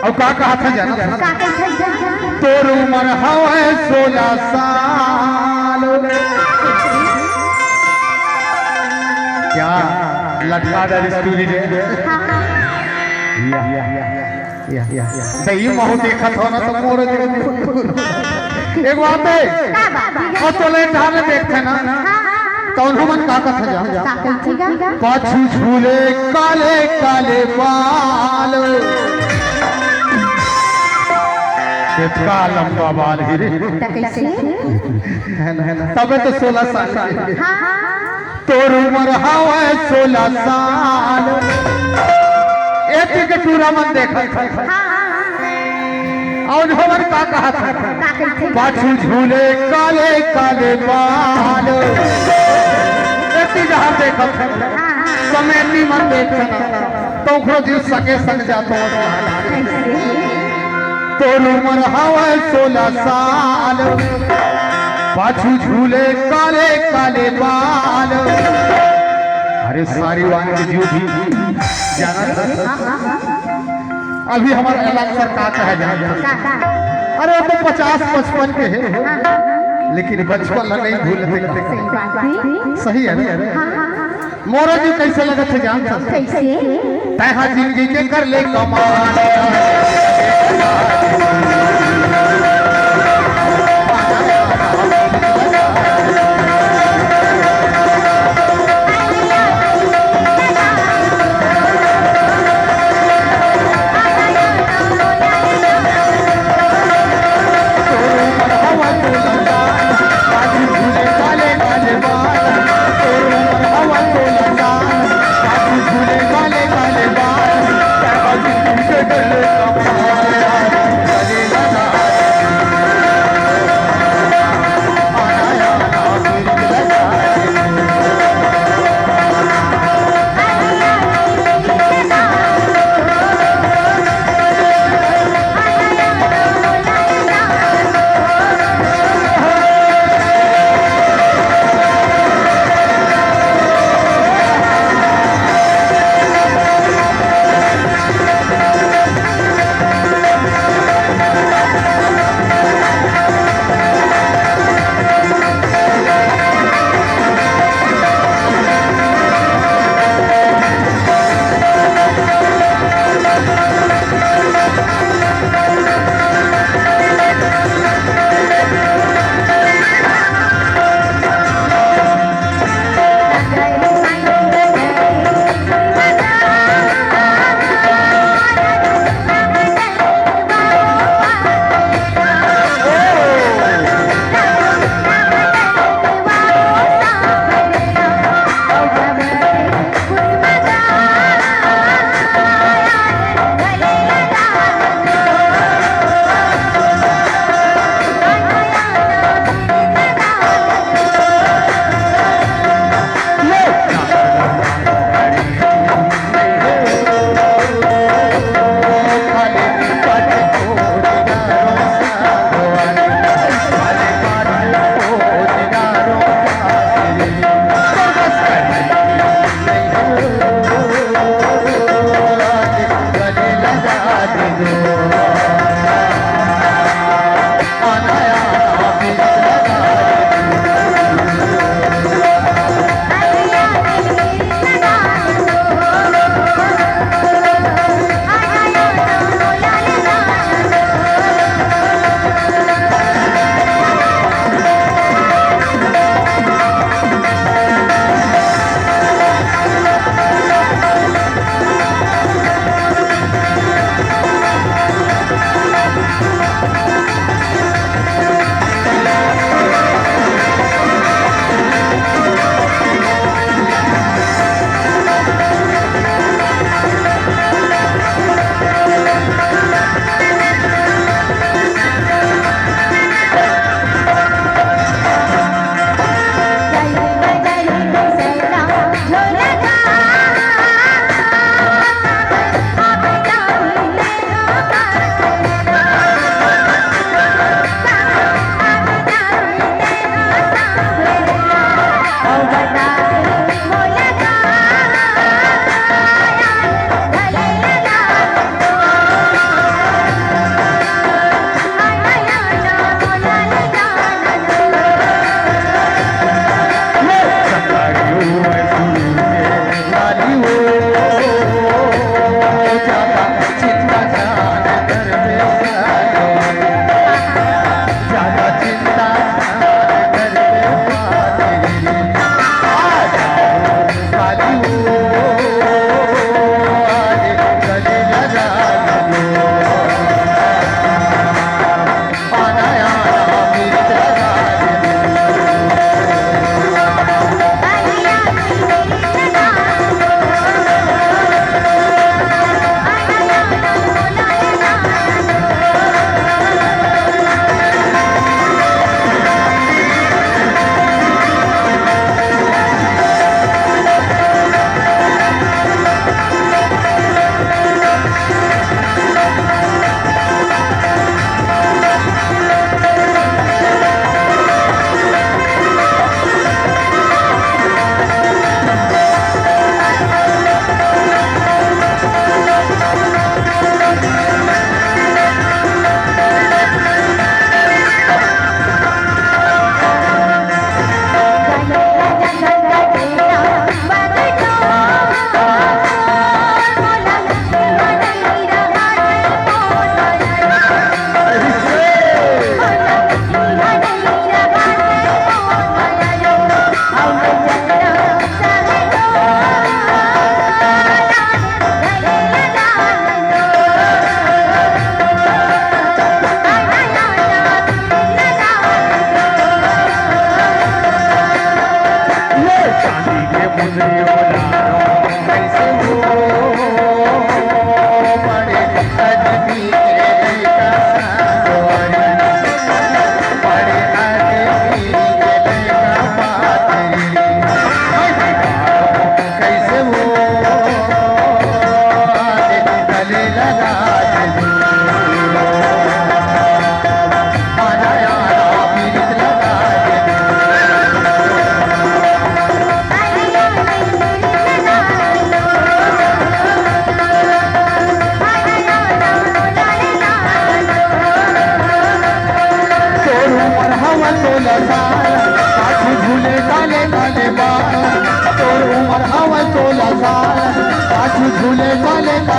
और का कहा था जाना तोर उम्र हवे 16 साल क्या लटका दे स्टोरी रे या सही महु देखत हो ना तो मोर एक बात है और तोले ढाल देखते ना कौन मन का कथा जा पाछू झूले काले काले बाल कितना लंबा बाल ही रे तबे तो 16 साल तोर उम्र हवे 16 साल एक के टूरा मन देखा और हमर का कहा था पाछू झूले काले काले बाल एक जहां देखा समय नी मन देखना तो खो दिल सके सक जातो तोर उम्र हवे 16 साल पाछू झूले काले काले बाल अरे सारी वाणी के जो भी जाना अभी हमारा अलग सरकार का है अरे वो तो 50-55 के है लेकिन बचपन लग नहीं भूलते सही है ना मोरा जी कैसे लगा थे जान तैहा जिंदगी के कर ले कमाल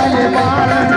काले बाल